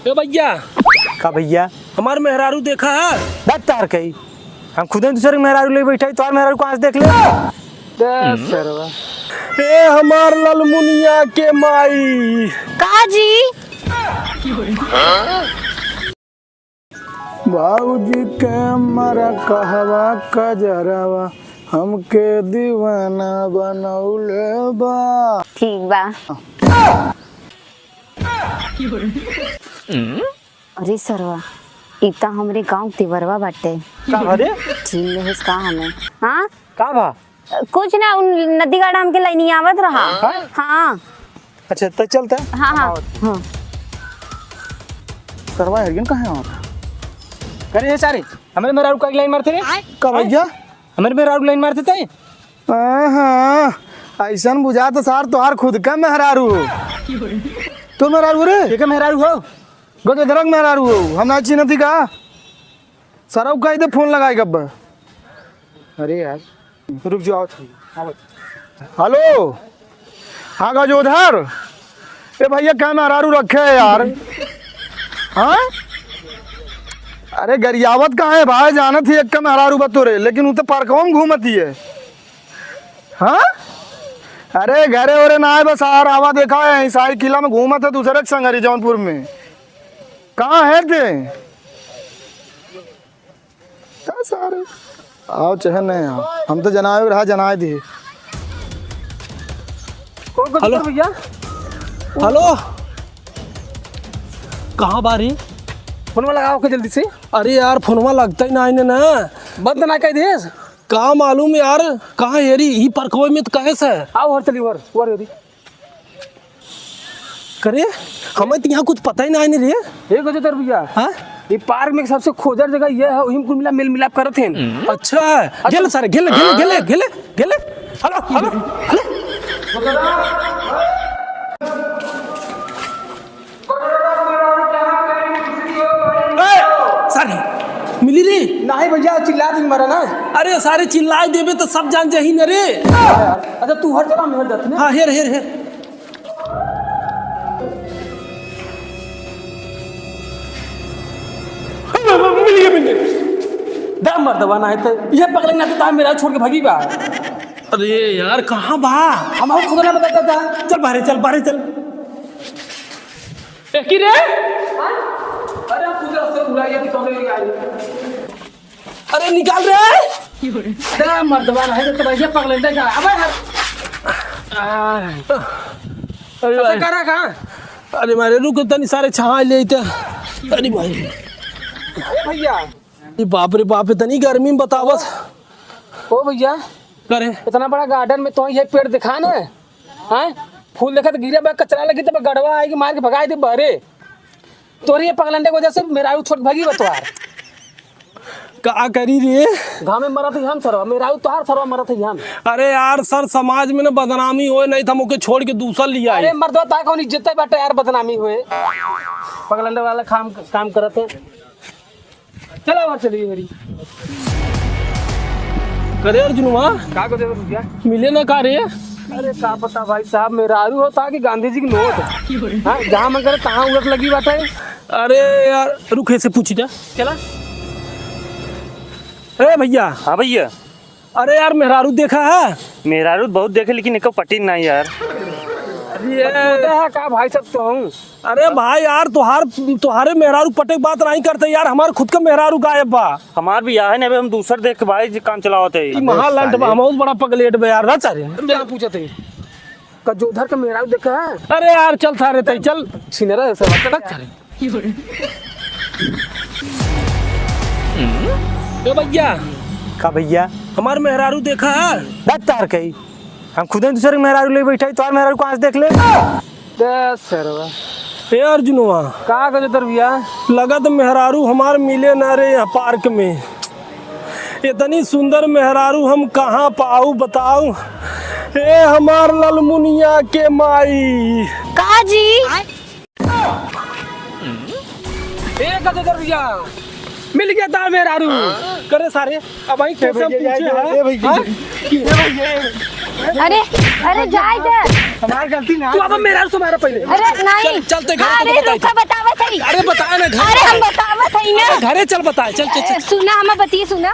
ए भैया का भैया हमार मेहरारू देखा है? बात तार कही हम खुद दूसरे मेहरारू ले बैठे तो मेहरारू कहाँ से देख ले ए हमार ललमुनिया के माई काजी बाबूजी के मरा कहवा कजरवा हमके दीवाना बनौले बा। ठीक बा। अरे सरवा इता हमरे गांव तिवरवा बाटे का भरे चीन में का हमें हाँ का भा कुछ ना उन नदी गाड़ा हमके लाइनी आवत रहा। हाँ अच्छा तो चलता हाँ हाँ हाँ करवा हरियन कहाँ है? करे ये सारे हमारे मेहरारू का लाइन मारते रे का भैया हमारे मेहरारू लाइन मारते थे। हाँ ऐसा बुझा तो सार तोहार खुद का मेहरारू हो। तो मेहरारू रे ये का मेहरारू हो गो दरक मेहरारू हो हम ना चिन्ह थी का सरव का इधर फोन लगाए गब्बर। अरे यार रुक जाओ हेलो हाँ गजोधर ए भैया क्या मेहरारू रखे है यार? हाँ अरे गरियावत कहाँ है भाई जाना थी एक का मेहरारू बतोरे लेकिन उते पार्कों में घूमती है। हाँ अरे घरे ओरे ना है बस आर आवा देखा है ईसाई किला में घूमा था दूसरे के संगरी जौनपुर में। कहाँ है थे सारे आओ चहन नहीं आओ हम तो जनाए रहा जनाए दी। हेलो भैया हेलो कहाँ बारी फोन लगाओ के जल्दी से। अरे यार फोनवा लगता ही ना इन्हें ना बंद ना कह दे का मालूम यार कहाँ हेरी ही परखवे में तो कैसे है आओ हर चली वर यदि करे हमें तो यहाँ कुछ पता ही ना है रे। एक बजे तर भैया हाँ ये पार्क में सबसे खोजर जगह ये है वही कुल मिला मेल मिलाप करत हैं। अच्छा है गेले सारे गेले गेले गेले गेले गेले हेलो हेलो हेलो सारे मिली रे नहीं भैया चिल्ला दी मरा ना। अरे सारे चिल्लाए देवे तो सब जान जाही न रे। अच्छा तू हर जगह मेहर दत हाँ हेर हेर हेर मिलिए मिलिए दम मर दवा ना है तो ये पकड़े ना तो मेरा छोड़ के भागी बा। अरे यार कहाँ बा हम आपको खुद ना बताता था। चल बाहर चल ए की रे अरे आप खुद से उड़ाइए तो कौन आई। अरे निकाल रे दम मर दवा ना है तो ये पकड़ लेते जा अबे अरे भाई करा कहां अरे मारे रुक तनी सारे छहा ले थे। अरे भाई ए भैया ये बाप रे बाप तनी गर्मी में बतावत ओ भैया करे इतना बड़ा गार्डन में तो ये पेड़ दिखा ना हैं फूल देखा तो गिरे बा कचरा लगी तो गड़वा आएगी मार के भगाए दे बहरे तोरी ये पगलंडे की वजह से मेरा छोट भागी बतवार का करी रे गाँव में मरा थे हम सर मेरा तोहार सरवा मरा थे हम। अरे यार सर समाज में ना बदनामी होए नहीं था मुके छोड़ के दूसरा लिया अरे मर्दवा ता कौन इज्जत बाटे यार बदनामी हुए पगलंडे वाला काम करते चला और चलिए मेरी करे अर्जुनवा का को दे रुपया मिले ना का रे। अरे का पता भाई साहब मेरा आरू होता कि गांधी जी की नोट हाँ जहाँ मन करे तहाँ उलट लगी बात है। अरे यार रुके से पूछी जा चला अरे भैया हाँ भैया अरे यार मेहरारू देखा है? मेहरारू बहुत देखे लेकिन एक पटी नहीं यार। है का भाई सब तो हूँ। अरे भाई यार तुहारे मेहरारू पटे बात नहीं करते यार हमारे खुद का मेहरारू गायब बा। हमार भी यहाँ है ना हम दूसर देख के भाई जी काम चलावते ई महालंट बा बहुत बड़ा पगलेट बा यार रचा रे। क्या पूछे थे कजोधर का मेरा देखा है। अरे यार चल सारे तई चल छिनेरा सब कड़क चले ए भैया का भैया हमारे मेहरारू देखा है? बात तार कही हम खुद दूसरे मेहरारू ले बैठे तो मेहरारू कहाँ से देख ले सरवा ए अर्जुनवा का कजोधर भैया लगा तो मेहरारू हमार मिले ना रे यहाँ पार्क में। इतनी सुंदर मेहरारू हम कहाँ पाऊ बताऊ। ए हमार ललमुनिया के माई काजी ए कजोधर भैया मिल गया था मेहरारू करे सारे अब भाई कैसे पूछे अरे अरे जाए दे हमारी गलती ना तू अब मेहरारू से मारा पहले अरे नहीं चलते घर अरे तो बताई रुका बतावा सही अरे बता घर अरे हम बतावत हई ना। घरे चल बताए चल चल चल सुना हम बतिए सुना